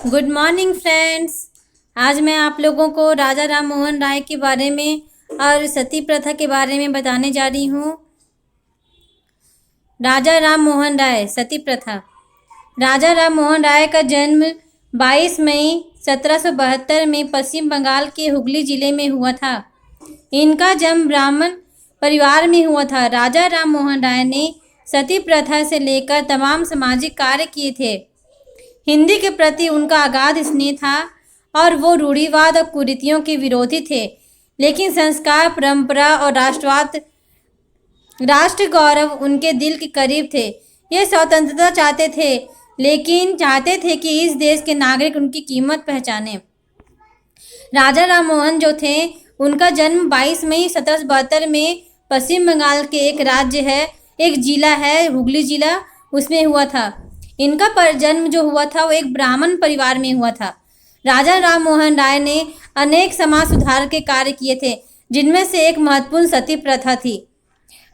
Good morning friends. आज मैं आप लोगों को राजा राम मोहन राय के बारे में और सती प्रथा के बारे में बताने जा रही हूँ। राजा राम मोहन राय, सती प्रथा। राजा राम मोहन राय का जन्म 22 मई 1772 में पश्चिम बंगाल के हुगली जिले में हुआ था। इनका जन्म ब्राह्मण परिवार में हुआ था। राजा राम मोहन राय ने सती प्रथा से लेकर तमाम सामाजिक कार्य किए थे। हिंदी के प्रति उनका अगाध स्नेह था और वो रूढ़िवाद और कुरीतियों के विरोधी थे, लेकिन संस्कार, परंपरा और राष्ट्र गौरव उनके दिल के करीब थे। ये स्वतंत्रता चाहते थे, लेकिन चाहते थे कि इस देश के नागरिक उनकी कीमत पहचाने। राजा राम मोहन जो थे, उनका जन्म 22 मई 1772 में पश्चिम बंगाल के एक राज्य है, एक जिला है हुगली जिला, उसमें हुआ था। इनका जन्म जो हुआ था वो एक ब्राह्मण परिवार में हुआ था। राजा राम मोहन राय ने अनेक समाज सुधार के कार्य किए थे, जिनमें से एक महत्वपूर्ण सती प्रथा थी।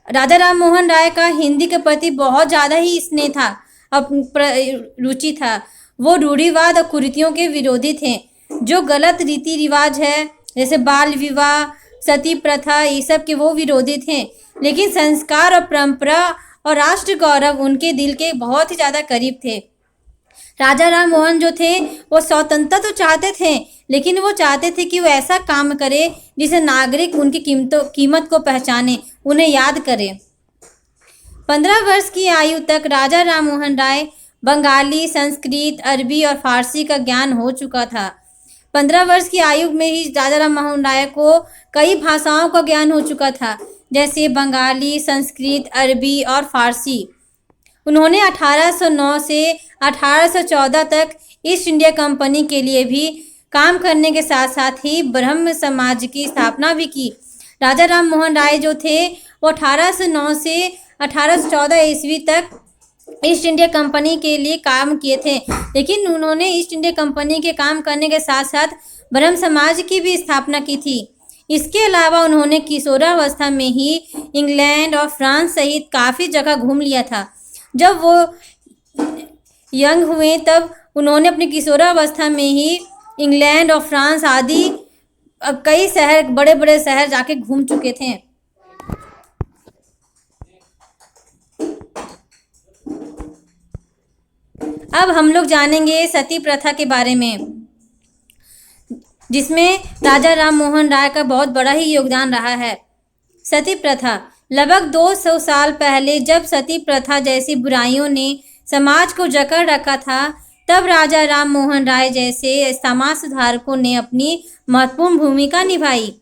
राजा राम मोहन राय का हिंदी के प्रति बहुत ज़्यादा ही स्नेह था, रुचि था। वो रूढ़िवाद और कुरीतियों के विरोधी थे। जो गलत रीति रिवाज है, जैसे बाल विवाह, सती प्रथा, ये सब के वो विरोधी थे, लेकिन संस्कार और परंपरा और राष्ट्र गौरव उनके दिल के बहुत ही ज़्यादा करीब थे। राजा राम मोहन जो थे, वो स्वतंत्रता तो चाहते थे, लेकिन वो चाहते थे कि वो ऐसा काम करे जिसे नागरिक उनकी कीमत को पहचाने, उन्हें याद करें। 15 वर्ष की आयु तक राजा राम मोहन राय बंगाली, संस्कृत, अरबी और फारसी का ज्ञान हो चुका था। 15 वर्ष की आयु में ही राजा राम मोहन राय को कई भाषाओं का ज्ञान हो चुका था, जैसे बंगाली, संस्कृत, अरबी और फारसी। उन्होंने 1809 से 1814 तक ईस्ट इंडिया कंपनी के लिए भी काम करने के साथ साथ ही ब्रह्म समाज की स्थापना भी की। राजा राम मोहन राय जो थे, वो 1809 से 1814 ईस्वी तक ईस्ट इंडिया कंपनी के लिए काम किए थे, लेकिन उन्होंने ईस्ट इंडिया कंपनी के काम करने के साथ साथ ब्रह्म समाज की भी स्थापना की थी। इसके अलावा उन्होंने किशोरावस्था में ही इंग्लैंड और फ्रांस सहित काफ़ी जगह घूम लिया था। जब वो यंग हुए तब उन्होंने अपनी किशोरावस्था में ही इंग्लैंड और फ्रांस आदि कई शहर, बड़े बड़े शहर जाके घूम चुके थे। अब हम लोग जानेंगे सती प्रथा के बारे में, जिसमें राजा राम मोहन राय का बहुत बड़ा ही योगदान रहा है। सती प्रथा लगभग 200 साल पहले जब सती प्रथा जैसी बुराइयों ने समाज को जकड़ रखा था, तब राजा राम मोहन राय जैसे समाज सुधारकों ने अपनी महत्वपूर्ण भूमिका निभाई।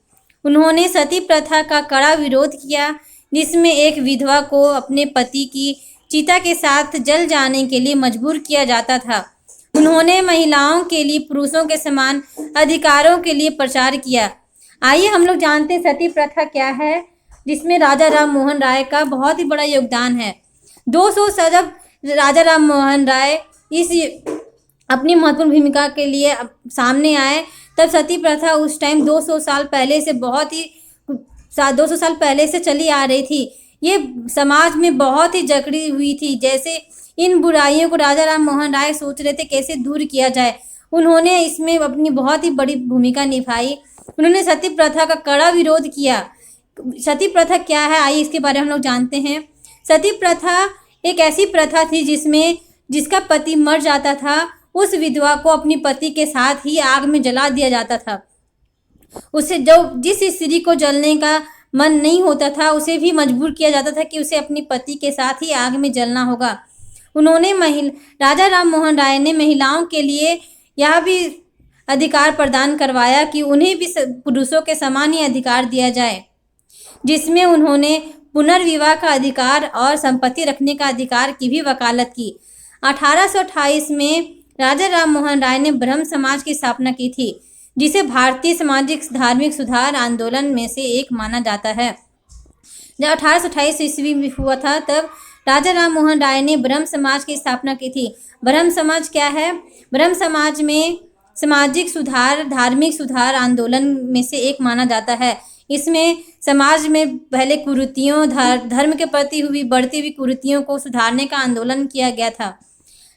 उन्होंने सती प्रथा का कड़ा विरोध किया, जिसमें एक विधवा को अपने पति की चिता के साथ जल जाने के लिए मजबूर किया जाता था। उन्होंने महिलाओं के लिए पुरुषों के समान अधिकारों के लिए प्रचार किया। आइए हम लोग जानते हैं सती प्रथा क्या है, जिसमें राजा राम मोहन राय का बहुत ही बड़ा योगदान है। 200 साल जब राजा राम मोहन राय इस अपनी महत्वपूर्ण भूमिका के लिए सामने आए, तब सती प्रथा उस टाइम 200 साल पहले से 200 साल पहले से चली आ रही थी। ये समाज में बहुत ही जकड़ी हुई थी। जैसे इन बुराइयों को राजा राम मोहन राय सोच रहे थे कैसे दूर किया जाए। उन्होंने इसमें अपनी बहुत ही बड़ी भूमिका निभाई। उन्होंने सती प्रथा का कड़ा विरोध किया। सती प्रथा क्या है, आइए इसके बारे में हम लोग जानते हैं। सती प्रथा एक ऐसी प्रथा थी जिसका पति मर जाता था, उस विधवा को अपनी पति के साथ ही आग में जला दिया जाता था। उसे जिस स्त्री को जलने का मन नहीं होता था, उसे भी मजबूर किया जाता था कि उसे अपनी पति के साथ ही आग में जलना होगा। उन्होंने राजा राम मोहन राय ने महिलाओं के लिए यह भी अधिकार प्रदान करवाया कि उन्हें भी पुरुषों के समान ही अधिकार दिया जाए, जिसमें उन्होंने पुनर्विवाह का अधिकार और संपत्ति रखने का अधिकार की भी वकालत की। 1828 में राजा राम मोहन राय ने ब्रह्म समाज की स्थापना की थी, जिसे भारतीय सामाजिक धार्मिक सुधार आंदोलन में से एक माना जाता है। जब 1828 ईस्वी में हुआ था, तब राजा राम मोहन राय ने ब्रह्म समाज की स्थापना की थी। ब्रह्म समाज क्या है? ब्रह्म समाज में सामाजिक सुधार, धार्मिक सुधार आंदोलन में से एक माना जाता है। इसमें समाज में पहले कुरीतियों, धर्म के प्रति हुई बढ़ती हुई कुरीतियों को सुधारने का आंदोलन किया गया था।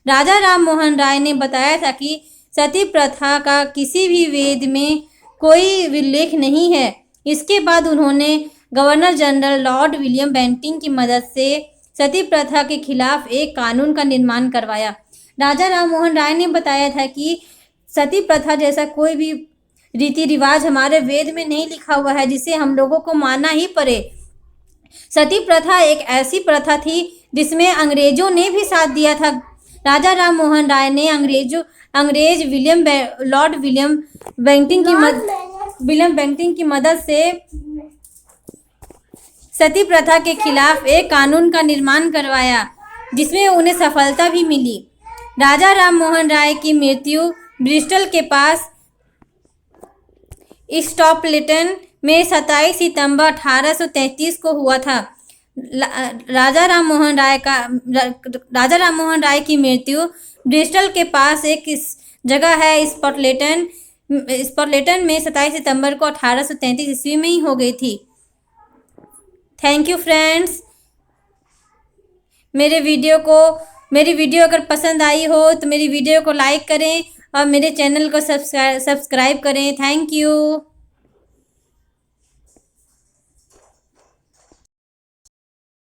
राजा राम मोहन राय ने बताया था कि सती प्रथा का किसी भी वेद में कोई उल्लेख नहीं है। इसके बाद उन्होंने governor general Lord William Bentinck की मदद से सती प्रथा के खिलाफ एक कानून का निर्माण करवाया। राजा राममोहन राय ने बताया था कि सती प्रथा जैसा कोई भी रीति रिवाज हमारे वेद में नहीं लिखा हुआ है जिसे हम लोगों को मानना ही पड़े। सती प्रथा एक ऐसी प्रथा थी जिसमें अंग्रेजों ने भी साथ दिया था। राजा राममोहन राय ने अंग्रेज लॉर्ड विलियम बेंटिंक की मदद से सती प्रथा के खिलाफ एक कानून का निर्माण करवाया जिसमें उन्हें सफलता भी मिली। राजा राममोहन राय की मृत्यु ब्रिस्टल के पास स्टॉपलेटन में 27 सितंबर 1833 को हुआ था। राजा राममोहन राय की मृत्यु ब्रिस्टल के पास एक जगह है स्टॉपलेटन में 27 सितंबर को 1833 ईस्वी में ही हो गई थी। Thank you friends. मेरी वीडियो अगर पसंद आई हो तो मेरी वीडियो को लाइक करें और मेरे चैनल को सब्सक्राइब करें। Thank you.